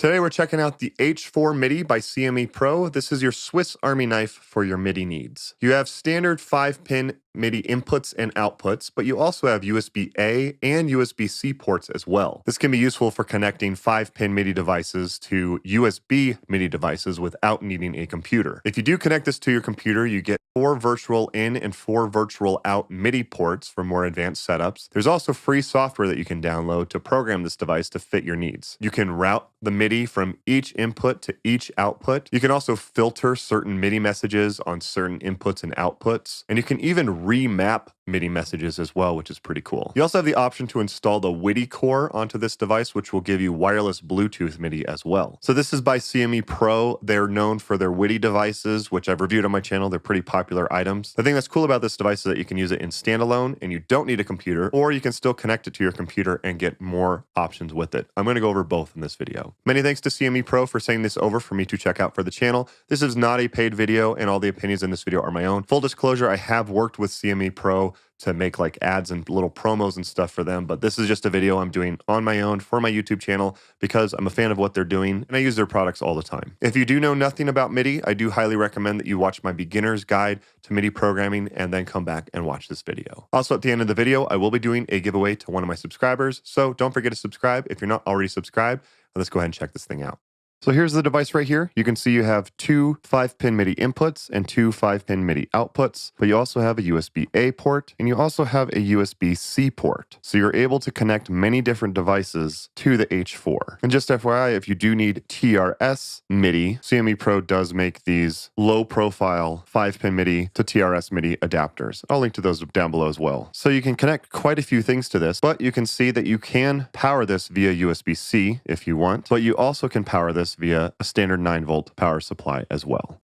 Today we're checking out the H4 MIDI by CME Pro. This is your Swiss Army knife for your MIDI needs. You have standard 5-pin MIDI inputs and outputs, but you also have USB-A and USB-C ports as well. This can be useful for connecting 5-pin MIDI devices to USB MIDI devices without needing a computer. If you do connect this to your computer, you get 4 virtual in and 4 virtual out MIDI ports for more advanced setups. There's also free software that you can download to program this device to fit your needs. You can route the MIDI from each input to each output. You can also filter certain MIDI messages on certain inputs and outputs, and you can even remap MIDI messages as well, which is pretty cool. You also have the option to install the MIDI core onto this device, which will give you wireless Bluetooth MIDI as well. So this is by CME Pro. They're known for their MIDI devices, which I've reviewed on my channel. They're pretty popular items. The thing that's cool about this device is that you can use it in standalone and you don't need a computer, or you can still connect it to your computer and get more options with it. I'm going to go over both in this video. Many thanks to CME Pro for sending this over for me to check out for the channel. This is not a paid video, and all the opinions in this video are my own. Full disclosure, I have worked with CME Pro to make like ads and little promos and stuff for them, but this is just a video I'm doing on my own for my YouTube channel because I'm a fan of what they're doing and I use their products all the time. If you do know nothing about MIDI, I do highly recommend that you watch my beginner's guide to MIDI programming and then come back and watch this video. Also, at the end of the video, I will be doing a giveaway to one of my subscribers, so don't forget to subscribe if you're not already subscribed. Let's go ahead and check this thing out. So here's the device right here. You can see you have 2 5-pin MIDI inputs and 2 5-pin MIDI outputs, but you also have a USB-A port and you also have a USB-C port. So you're able to connect many different devices to the H4. And just FYI, if you do need TRS MIDI, CME Pro does make these low profile 5-pin MIDI to TRS MIDI adapters. I'll link to those down below as well. So you can connect quite a few things to this, but you can see that you can power this via USB-C if you want, but you also can power this via a standard 9-volt power supply as well.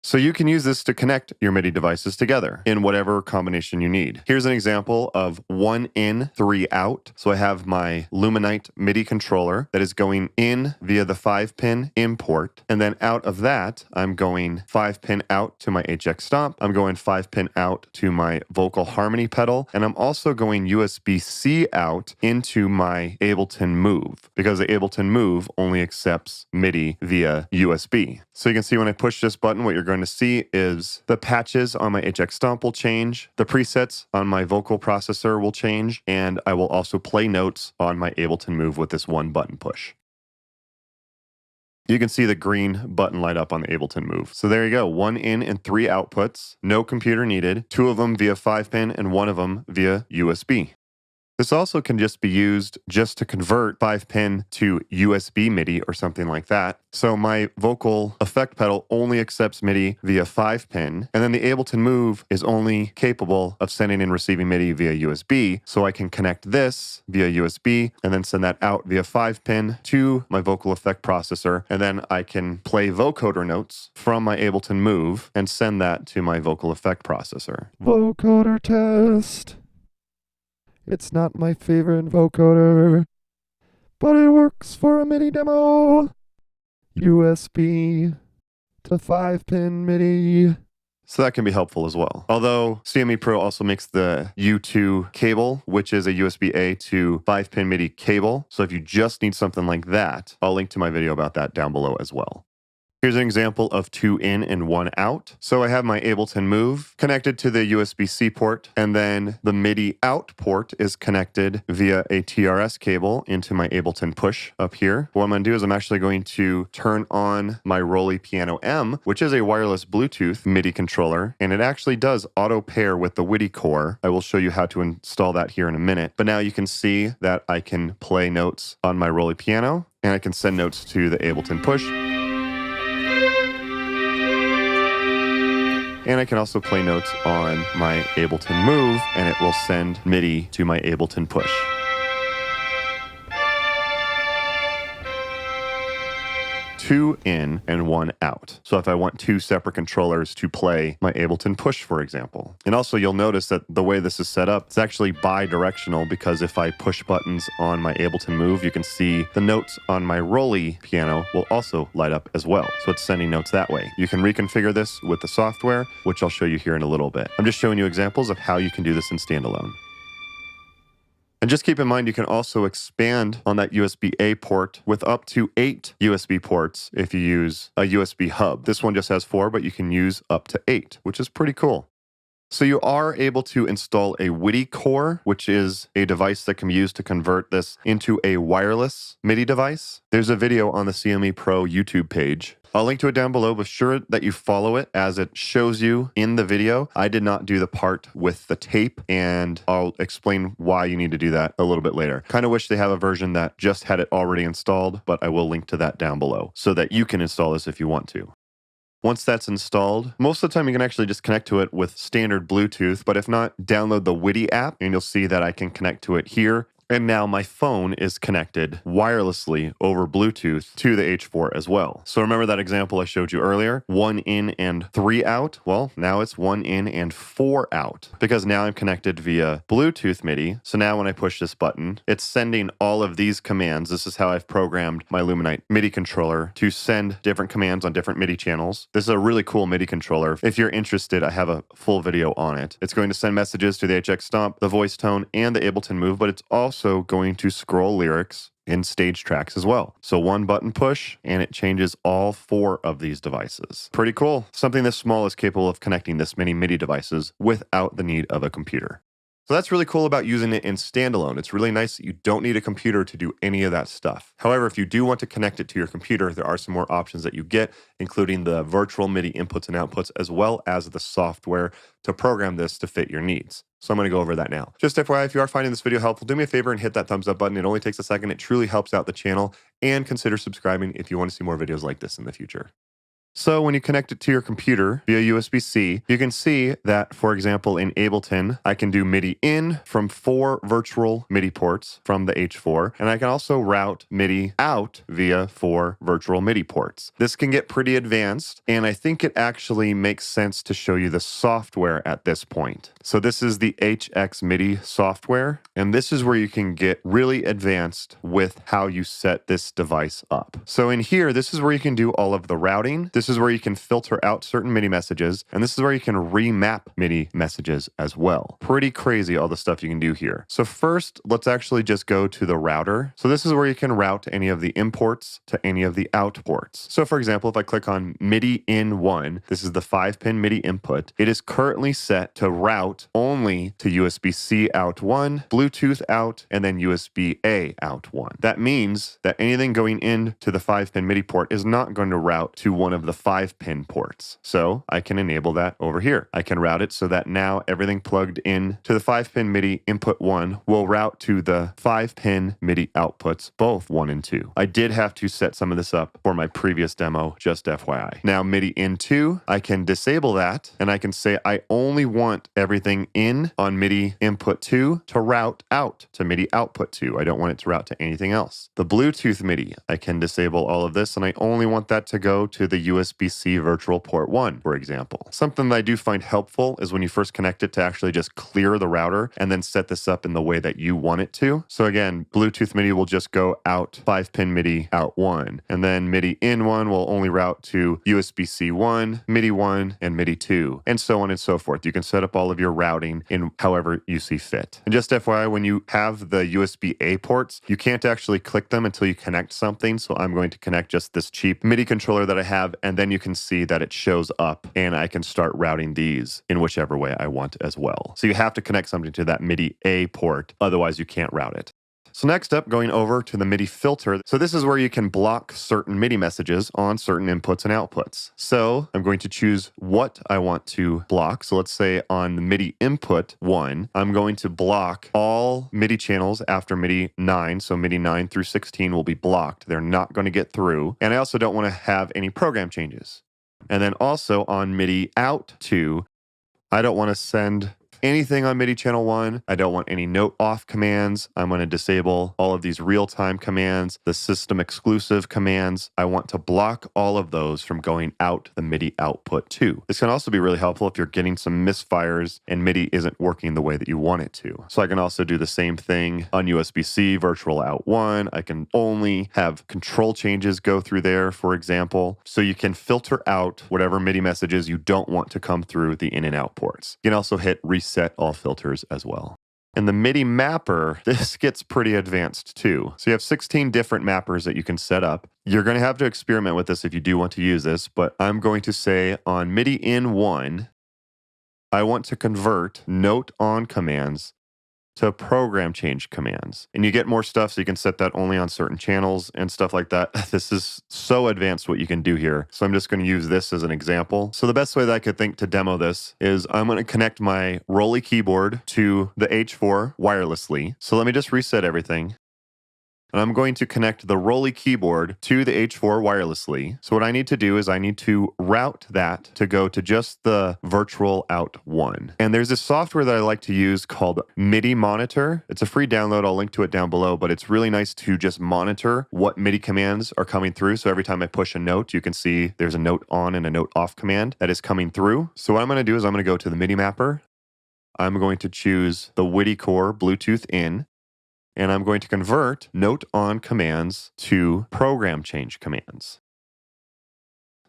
So you can use this to connect your MIDI devices together in whatever combination you need. Here's an example of 1 in, 3 out. So I have my Luminite MIDI controller that is going in via the 5-pin import, and then out of that, I'm going 5-pin out to my HX Stomp. I'm going 5-pin out to my vocal harmony pedal, and I'm also going USB-C out into my Ableton Move because the Ableton Move only accepts MIDI via USB. So you can see when I push this button, what you're going to see is the patches on my HX Stomp will change, the presets on my vocal processor will change, and I will also play notes on my Ableton Move with this one button push. You can see the green button light up on the Ableton Move. So there you go, 1 in and 3 outputs, no computer needed, 2 of them via 5-pin and 1 of them via USB. This also can just be used just to convert 5-pin to USB MIDI or something like that. So my vocal effect pedal only accepts MIDI via 5-pin, and then the Ableton Move is only capable of sending and receiving MIDI via USB. So I can connect this via USB and then send that out via 5-pin to my vocal effect processor, and then I can play vocoder notes from my Ableton Move and send that to my vocal effect processor. Vocoder test. It's not my favorite vocoder, but it works for a MIDI demo. USB to 5-pin MIDI. So that can be helpful as well. Although CME Pro also makes the U2 cable, which is a USB-A to 5-pin MIDI cable. So if you just need something like that, I'll link to my video about that down below as well. Here's an example of 2 in and 1 out. So I have my Ableton Move connected to the USB-C port, and then the MIDI out port is connected via a TRS cable into my Ableton Push up here. What I'm going to do is I'm actually going to turn on my Roly Piano M, which is a wireless Bluetooth MIDI controller, and it actually does auto pair with the MIDI core. I will show you how to install that here in a minute. But now you can see that I can play notes on my Roly Piano, and I can send notes to the Ableton Push. And I can also play notes on my Ableton Move, and it will send MIDI to my Ableton Push. 2 in and 1 out. So if I want 2 separate controllers to play my Ableton Push, for example. And also you'll notice that the way this is set up, it's actually bi-directional, because if I push buttons on my Ableton Move, you can see the notes on my Roly piano will also light up as well. So it's sending notes that way. You can reconfigure this with the software, which I'll show you here in a little bit. I'm just showing you examples of how you can do this in standalone. And just keep in mind, you can also expand on that USB-A port with up to 8 USB ports if you use a USB hub. This one just has 4, but you can use up to 8, which is pretty cool. So you are able to install a MIDI core, which is a device that can be used to convert this into a wireless MIDI device. There's a video on the CME Pro YouTube page. I'll link to it down below, but sure that you follow it as it shows you in the video. I did not do the part with the tape, and I'll explain why you need to do that a little bit later. Kind of wish they have a version that just had it already installed, but I will link to that down below so that you can install this if you want to. Once that's installed, most of the time you can actually just connect to it with standard Bluetooth, but if not, download the MIDI app and you'll see that I can connect to it here. And now my phone is connected wirelessly over Bluetooth to the H4 as well. So remember that example I showed you earlier, 1 in and 3 out? Well, now it's 1 in and 4 out because now I'm connected via Bluetooth MIDI. So now when I push this button, it's sending all of these commands. This is how I've programmed my Luminite MIDI controller to send different commands on different MIDI channels. This is a really cool MIDI controller. If you're interested, I have a full video on it. It's going to send messages to the HX Stomp, the voice tone, and the Ableton Move, but it's also going to scroll lyrics in stage tracks as well. So one button push and it changes all 4 of these devices. Pretty cool. Something this small is capable of connecting this many MIDI devices without the need of a computer. So that's really cool about using it in standalone. It's really nice that you don't need a computer to do any of that stuff. However, if you do want to connect it to your computer, there are some more options that you get, including the virtual MIDI inputs and outputs, as well as the software to program this to fit your needs. So I'm going to go over that now. Just FYI, if you are finding this video helpful, do me a favor and hit that thumbs up button. It only takes a second. It truly helps out the channel, and consider subscribing if you want to see more videos like this in the future. So when you connect it to your computer via USB-C, you can see that, for example, in Ableton, I can do MIDI in from 4 virtual MIDI ports from the H4, and I can also route MIDI out via 4 virtual MIDI ports. This can get pretty advanced, and I think it actually makes sense to show you the software at this point. So this is the HX MIDI software, and this is where you can get really advanced with how you set this device up. So in here, this is where you can do all of the routing. This is where you can filter out certain MIDI messages, and this is where you can remap MIDI messages as well. Pretty crazy, all the stuff you can do here. So first, let's actually just go to the router. So this is where you can route any of the imports to any of the outports. So for example, if I click on MIDI in 1, this is the 5-pin MIDI input. It is currently set to route only to USB-C out 1, Bluetooth out, and then USB-A out 1. That means that anything going into the 5-pin MIDI port is not going to route to one of the 5-pin ports. So I can enable that over here. I can route it so that now everything plugged in to the 5-pin MIDI input 1 will route to the 5-pin MIDI outputs, both 1 and 2. I did have to set some of this up for my previous demo, just FYI. Now MIDI in 2, I can disable that, and I can say I only want everything in on MIDI input 2 to route out to MIDI output 2. I don't want it to route to anything else. The Bluetooth MIDI, I can disable all of this, and I only want that to go to the USB-C virtual port 1, for example. Something that I do find helpful is when you first connect it to actually just clear the router and then set this up in the way that you want it to. So again, Bluetooth MIDI will just go out 5-pin MIDI out 1, and then MIDI in 1 will only route to USB-C 1, MIDI 1, and MIDI 2, and so on and so forth. You can set up all of your routing in however you see fit. And just FYI, when you have the USB-A ports, you can't actually click them until you connect something. So I'm going to connect just this cheap MIDI controller that I have, and then you can see that it shows up, and I can start routing these in whichever way I want as well. So you have to connect something to that MIDI A port, otherwise you can't route it. So next up, going over to the MIDI filter. So this is where you can block certain MIDI messages on certain inputs and outputs. So I'm going to choose what I want to block. So let's say on the MIDI input 1, I'm going to block all MIDI channels after MIDI 9. So MIDI 9 through 16 will be blocked. They're not going to get through. And I also don't want to have any program changes. And then also on MIDI out 2, I don't want to send anything on MIDI channel 1. I don't want any note off commands. I'm going to disable all of these real-time commands, the system exclusive commands. I want to block all of those from going out the MIDI output too. This can also be really helpful if you're getting some misfires and MIDI isn't working the way that you want it to. So I can also do the same thing on USB-C virtual out 1. I can only have control changes go through there, for example. So you can filter out whatever MIDI messages you don't want to come through the in and out ports. You can also hit reset all filters as well. And the MIDI Mapper, this gets pretty advanced too. So you have 16 different mappers that you can set up. You're going to have to experiment with this if you do want to use this, but I'm going to say on MIDI in 1, I want to convert note on commands to program change commands. And you get more stuff, so you can set that only on certain channels and stuff like that. This is so advanced what you can do here. So I'm just going to use this as an example. So the best way that I could think to demo this is I'm going to connect my Rolly keyboard to the H4 wirelessly. So let me just reset everything. And I'm going to connect the Rolly keyboard to the H4 wirelessly. So what I need to do is I need to route that to go to just the virtual out 1. And there's this software that I like to use called MIDI Monitor. It's a free download. I'll link to it down below, but it's really nice to just monitor what MIDI commands are coming through. So every time I push a note, you can see there's a note on and a note off command that is coming through. So what I'm going to do is I'm going to go to the MIDI Mapper. I'm going to choose the MIDI Core Bluetooth in. And I'm going to convert note on commands to program change commands.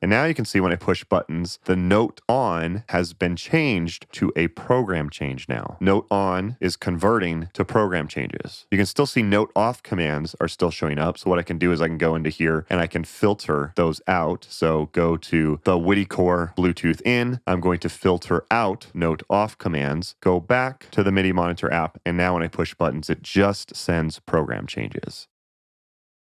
And now you can see when I push buttons, the note on has been changed to a program change now. Note on is converting to program changes. You can still see note off commands are still showing up. So what I can do is I can go into here and I can filter those out. So go to the MIDI Core Bluetooth in. I'm going to filter out note off commands, go back to the MIDI Monitor app. And now when I push buttons, it just sends program changes.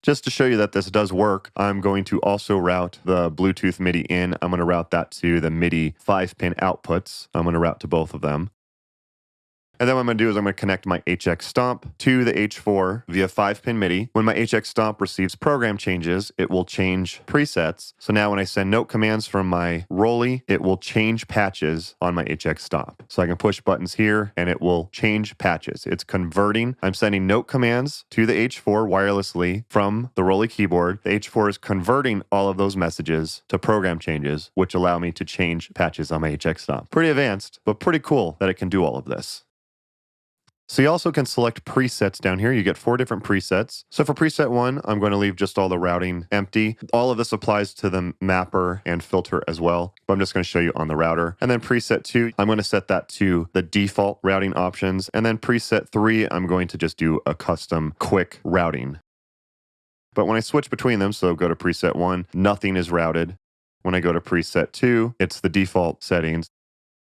Just to show you that this does work, I'm going to also route the Bluetooth MIDI in. I'm going to route that to the MIDI 5-pin outputs. I'm going to route to both of them. And then what I'm going to do is I'm going to connect my HX Stomp to the H4 via 5-pin MIDI. When my HX Stomp receives program changes, it will change presets. So now when I send note commands from my Rolly, it will change patches on my HX Stomp. So I can push buttons here and it will change patches. It's converting. I'm sending note commands to the H4 wirelessly from the Rolly keyboard. The H4 is converting all of those messages to program changes, which allow me to change patches on my HX Stomp. Pretty advanced, but pretty cool that it can do all of this. So you also can select presets down here. You get 4 different presets. So for preset 1, I'm going to leave just all the routing empty. All of this applies to the mapper and filter as well, but I'm just going to show you on the router. And then preset 2, I'm going to set that to the default routing options. And then preset 3, I'm going to just do a custom quick routing. But when I switch between them, so go to preset 1, nothing is routed. When I go to preset 2, it's the default settings.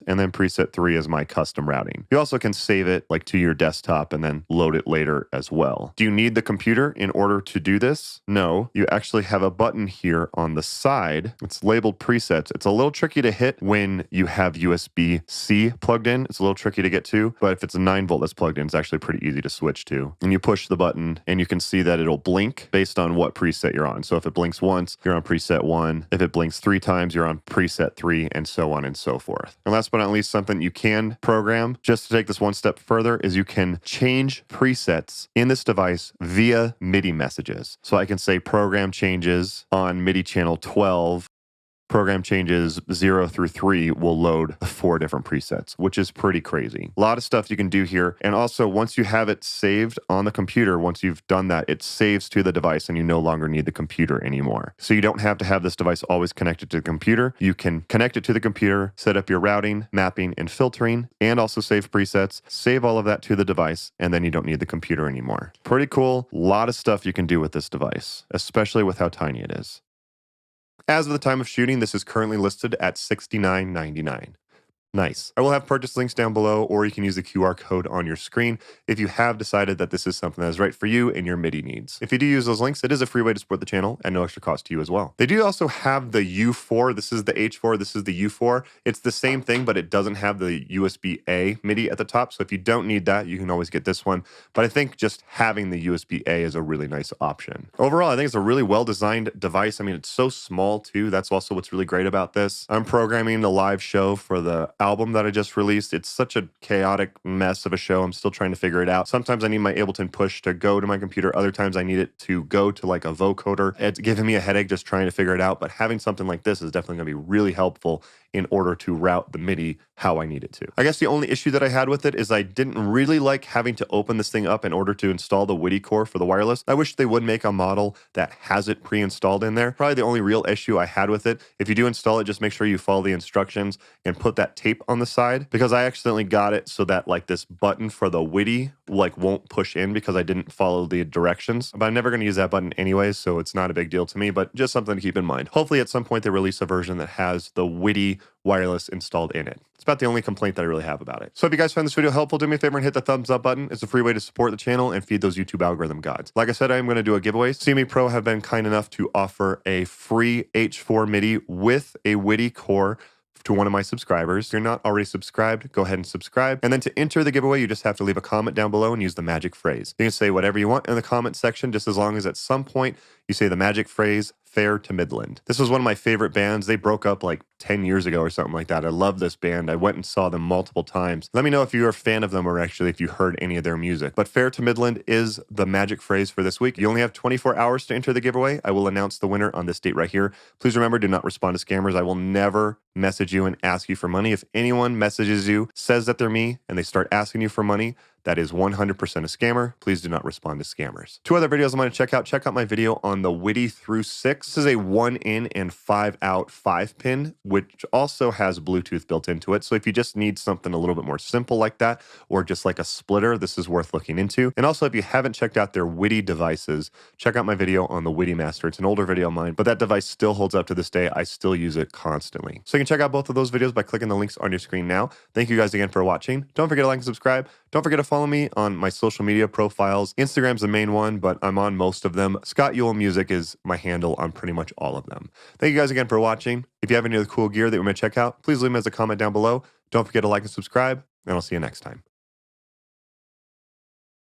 And then preset 3 is my custom routing. You also can save it like to your desktop and then load it later as well. Do you need the computer in order to do this? No, you actually have a button here on the side. It's labeled presets. It's a little tricky to hit when you have USB-C plugged in. It's a little tricky to get to, but if it's a 9-volt that's plugged in, it's actually pretty easy to switch to. And you push the button and you can see that it'll blink based on what preset you're on. So if it blinks once, you're on preset 1. If it blinks 3 times, you're on preset 3, and so on and so forth. And last but not least, something you can program, just to take this one step further, is you can change presets in this device via MIDI messages. So I can say program changes on MIDI channel 12. Program changes 0 through 3 will load 4 different presets, which is pretty crazy. A lot of stuff you can do here. And also, once you have it saved on the computer, once you've done that, it saves to the device and you no longer need the computer anymore. So you don't have to have this device always connected to the computer. You can connect it to the computer, set up your routing, mapping, and filtering, and also save presets, save all of that to the device, and then you don't need the computer anymore. Pretty cool. A lot of stuff you can do with this device, especially with how tiny it is. As of the time of shooting, this is currently listed at $69.99. Nice. I will have purchase links down below, or you can use the QR code on your screen if you have decided that this is something that is right for you and your MIDI needs. If you do use those links, it is a free way to support the channel and no extra cost to you as well. They do also have the U4. This is the H4. This is the U4. It's the same thing, but it doesn't have the USB-A MIDI at the top. So if you don't need that, you can always get this one. But I think just having the USB-A is a really nice option. Overall, I think it's a really well-designed device. I mean, it's so small too. That's also what's really great about this. I'm programming the live show for the album that I just released. It's such a chaotic mess of a show. I'm still trying to figure it out. Sometimes I need my Ableton push to go to my computer. Other times I need it to go to like a vocoder. It's giving me a headache just trying to figure it out. But having something like this is definitely going to be really helpful in order to route the MIDI how I need it to. I guess the only issue that I had with it is I didn't really like having to open this thing up in order to install the MIDI core for the wireless. I wish they would make a model that has it pre-installed in there. Probably the only real issue I had with it. If you do install it, just make sure you follow the instructions and put that tape tape on the side because I accidentally got it so that like this button for the WIDI like won't push in because I didn't follow the directions. But I'm never going to use that button anyways, so it's not a big deal to me, but just something to keep in mind. Hopefully at some point they release a version that has the WIDI wireless installed in it. It's about the only complaint that I really have about it. So if you guys found this video helpful, do me a favor and hit the thumbs up button. It's a free way to support the channel and feed those YouTube algorithm gods. Like I said, I am going to do a giveaway. CME Pro have been kind enough to offer a free H4 MIDI with a WIDI core to one of my subscribers. If you're not already subscribed, go ahead and subscribe. And then to enter the giveaway, you just have to leave a comment down below and use the magic phrase. You can say whatever you want in the comment section, just as long as at some point you say the magic phrase, Fair to Midland. This was one of my favorite bands. They broke up like 10 years ago or something like that. I love this band. I went and saw them multiple times. Let me know if you're a fan of them or actually if you heard any of their music. But Fair to Midland is the magic phrase for this week. You only have 24 hours to enter the giveaway. I will announce the winner on this date right here. Please remember, do not respond to scammers. I will never message you and ask you for money. If anyone messages you, says that they're me, and they start asking you for money, that is 100% a scammer. Please do not respond to scammers. Two other videos I'm going to check out. Check out my video on the WIDI through 6. This is a 1 in and 5 out 5-pin, which also has Bluetooth built into it. So if you just need something a little bit more simple like that, or just like a splitter, this is worth looking into. And also, if you haven't checked out their WIDI devices, check out my video on the WIDI Master. It's an older video of mine, but that device still holds up to this day. I still use it constantly. So you can check out both of those videos by clicking the links on your screen now. Thank you guys again for watching. Don't forget to like and subscribe. Don't forget to follow me on my social media profiles. Instagram's the main one, but I'm on most of them. Scott Ewell Music is my handle on pretty much all of them. Thank you guys again for watching. If you have any other cool gear that you want to check out, please leave them as a comment down below. Don't forget to like and subscribe, and I'll see you next time.